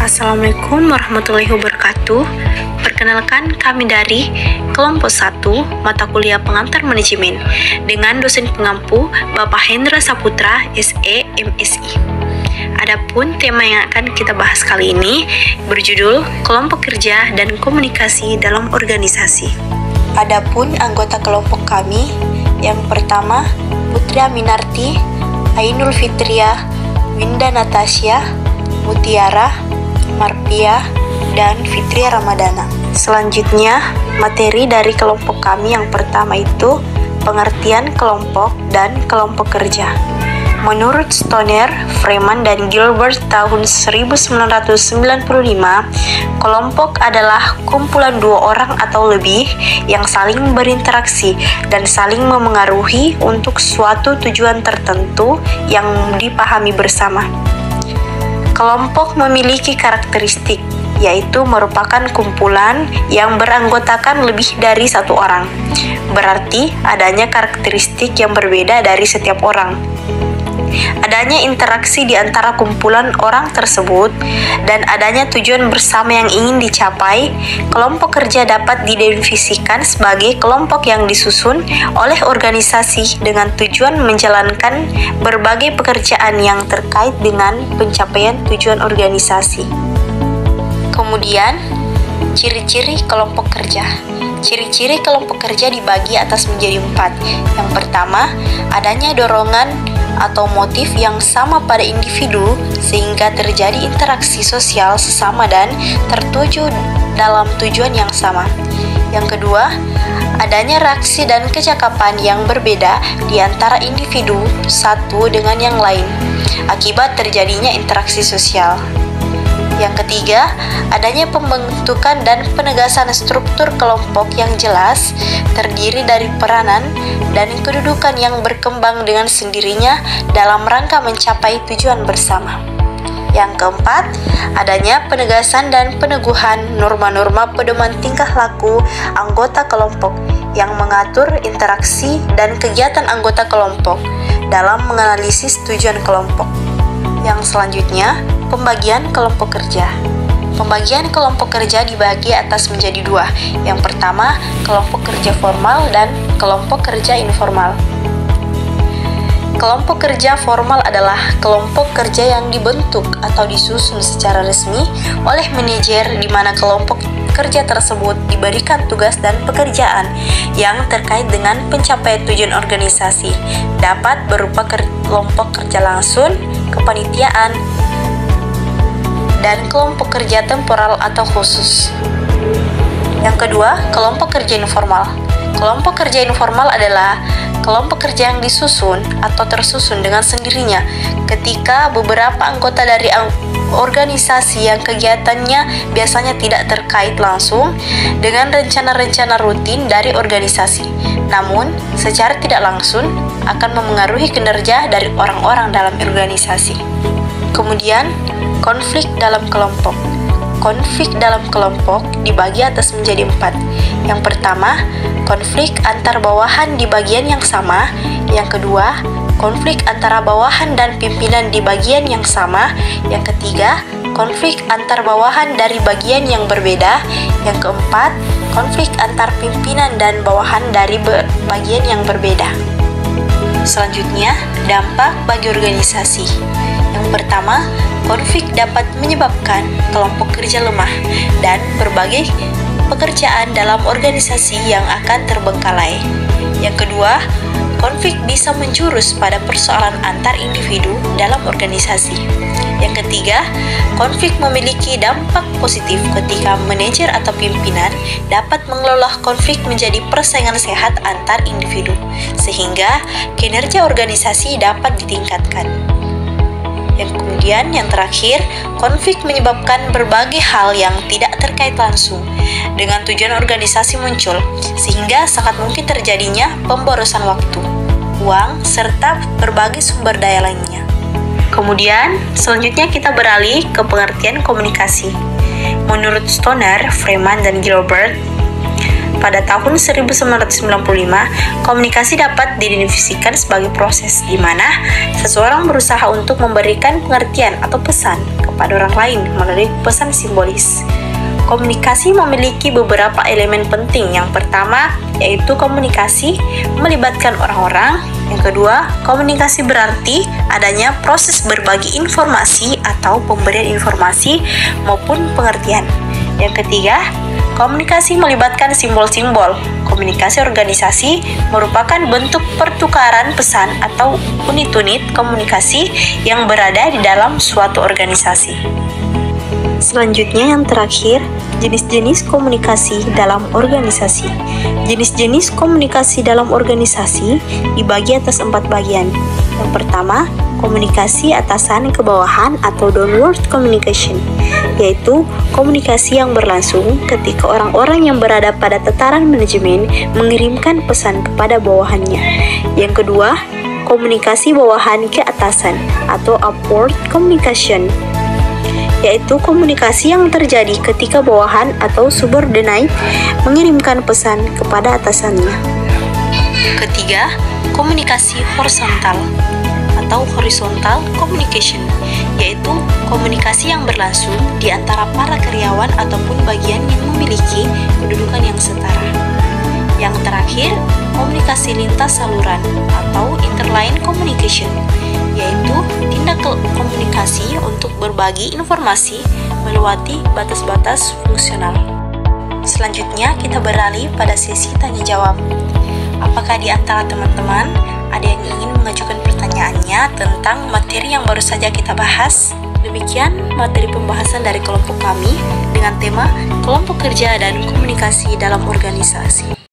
Assalamualaikum warahmatullahi wabarakatuh. Perkenalkan, kami dari kelompok 1 mata kuliah pengantar manajemen dengan dosen pengampu Bapak Hendra Saputra, SE, MSI. Adapun tema yang akan kita bahas kali ini berjudul kelompok kerja dan komunikasi dalam organisasi. Adapun anggota kelompok kami, yang pertama Putri Aminarti, Ainul Fitria, Winda Natasha, Mutiara, Marpia, dan Fitria Ramadana. Selanjutnya, materi dari kelompok kami yang pertama itu pengertian kelompok dan kelompok kerja. Menurut Stoner, Freeman, dan Gilbert tahun 1995, kelompok adalah kumpulan dua orang atau lebih yang saling berinteraksi dan saling memengaruhi untuk suatu tujuan tertentu yang dipahami bersama. Kelompok memiliki karakteristik, yaitu merupakan kumpulan yang beranggotakan lebih dari satu orang. Berarti adanya karakteristik yang berbeda dari setiap orang. Adanya interaksi di antara kumpulan orang tersebut, dan adanya tujuan bersama yang ingin dicapai. Kelompok kerja dapat didefinisikan sebagai kelompok yang disusun oleh organisasi dengan tujuan menjalankan berbagai pekerjaan yang terkait dengan pencapaian tujuan organisasi. Kemudian, ciri-ciri kelompok kerja. Ciri-ciri kelompok kerja dibagi atas menjadi 4. Yang pertama, adanya dorongan atau motif yang sama pada individu sehingga terjadi interaksi sosial sesama dan tertuju dalam tujuan yang sama. Yang kedua, adanya reaksi dan kecakapan yang berbeda di antara individu satu dengan yang lain akibat terjadinya interaksi sosial. Yang ketiga, adanya pembentukan dan penegasan struktur kelompok yang jelas, terdiri dari peranan dan kedudukan yang berkembang dengan sendirinya dalam rangka mencapai tujuan bersama. Yang keempat, adanya penegasan dan peneguhan norma-norma pedoman tingkah laku anggota kelompok yang mengatur interaksi dan kegiatan anggota kelompok dalam menganalisis tujuan kelompok. Yang selanjutnya, pembagian kelompok kerja. Pembagian kelompok kerja dibagi atas menjadi 2. Yang pertama, kelompok kerja formal dan kelompok kerja informal. Kelompok kerja formal adalah kelompok kerja yang dibentuk atau disusun secara resmi oleh manajer di mana kelompok kerja tersebut diberikan tugas dan pekerjaan yang terkait dengan pencapaian tujuan organisasi, dapat berupa kelompok kerja langsung, kepanitiaan, dan kelompok kerja temporal atau khusus. Yang kedua, kelompok kerja informal. Kelompok kerja informal adalah kelompok kerja yang disusun atau tersusun dengan sendirinya ketika beberapa anggota dari organisasi yang kegiatannya biasanya tidak terkait langsung dengan rencana-rencana rutin dari organisasi, namun secara tidak langsung akan memengaruhi kinerja dari orang-orang dalam organisasi. Kemudian, konflik dalam kelompok. Konflik dalam kelompok dibagi atas menjadi 4. Yang pertama, konflik antar bawahan di bagian yang sama. Yang kedua, konflik antara bawahan dan pimpinan di bagian yang sama. Yang ketiga, konflik antar bawahan dari bagian yang berbeda. Yang keempat, konflik antar pimpinan dan bawahan dari bagian yang berbeda. Selanjutnya, dampak bagi organisasi. Yang pertama, konflik dapat menyebabkan kelompok kerja lemah dan berbagai pekerjaan dalam organisasi yang akan terbengkalai. Yang kedua, konflik bisa menjurus pada persoalan antar individu dalam organisasi. Yang ketiga, konflik memiliki dampak positif ketika manajer atau pimpinan dapat mengelola konflik menjadi persaingan sehat antar individu, sehingga kinerja organisasi dapat ditingkatkan. Yang terakhir, konflik menyebabkan berbagai hal yang tidak terkait langsung dengan tujuan organisasi muncul, sehingga sangat mungkin terjadinya pemborosan waktu, uang, serta berbagai sumber daya lainnya. Kemudian, selanjutnya kita beralih ke pengertian komunikasi. Menurut Stoner, Freeman, dan Gilbert, pada tahun 1995, komunikasi dapat didefinisikan sebagai proses di mana seseorang berusaha untuk memberikan pengertian atau pesan kepada orang lain melalui pesan simbolis. Komunikasi memiliki beberapa elemen penting. Yang pertama, yaitu komunikasi melibatkan orang-orang. Yang kedua, komunikasi berarti adanya proses berbagi informasi atau pemberian informasi maupun pengertian. Yang ketiga, komunikasi melibatkan simbol-simbol. Komunikasi organisasi merupakan bentuk pertukaran pesan atau unit-unit komunikasi yang berada di dalam suatu organisasi. Selanjutnya yang terakhir, jenis-jenis komunikasi dalam organisasi. Jenis-jenis komunikasi dalam organisasi dibagi atas 4 bagian. Yang pertama, komunikasi atasan ke bawahan atau downward communication, yaitu komunikasi yang berlangsung ketika orang-orang yang berada pada tataran manajemen mengirimkan pesan kepada bawahannya. Yang kedua, komunikasi bawahan ke atasan atau upward communication, yaitu komunikasi yang terjadi ketika bawahan atau subordinate mengirimkan pesan kepada atasannya. Ketiga, komunikasi horizontal atau horizontal communication, yaitu komunikasi yang berlangsung di antara para karyawan ataupun bagian yang memiliki kedudukan yang setara. Yang terakhir, komunikasi lintas saluran atau interline communication, yaitu tindak komunikasi untuk berbagi informasi melewati batas-batas fungsional. Selanjutnya kita beralih pada sesi tanya jawab. Apakah di antara teman-teman ada yang ingin mengajukan pertanyaannya tentang materi yang baru saja kita bahas? Demikian materi pembahasan dari kelompok kami dengan tema kelompok kerja dan komunikasi dalam organisasi.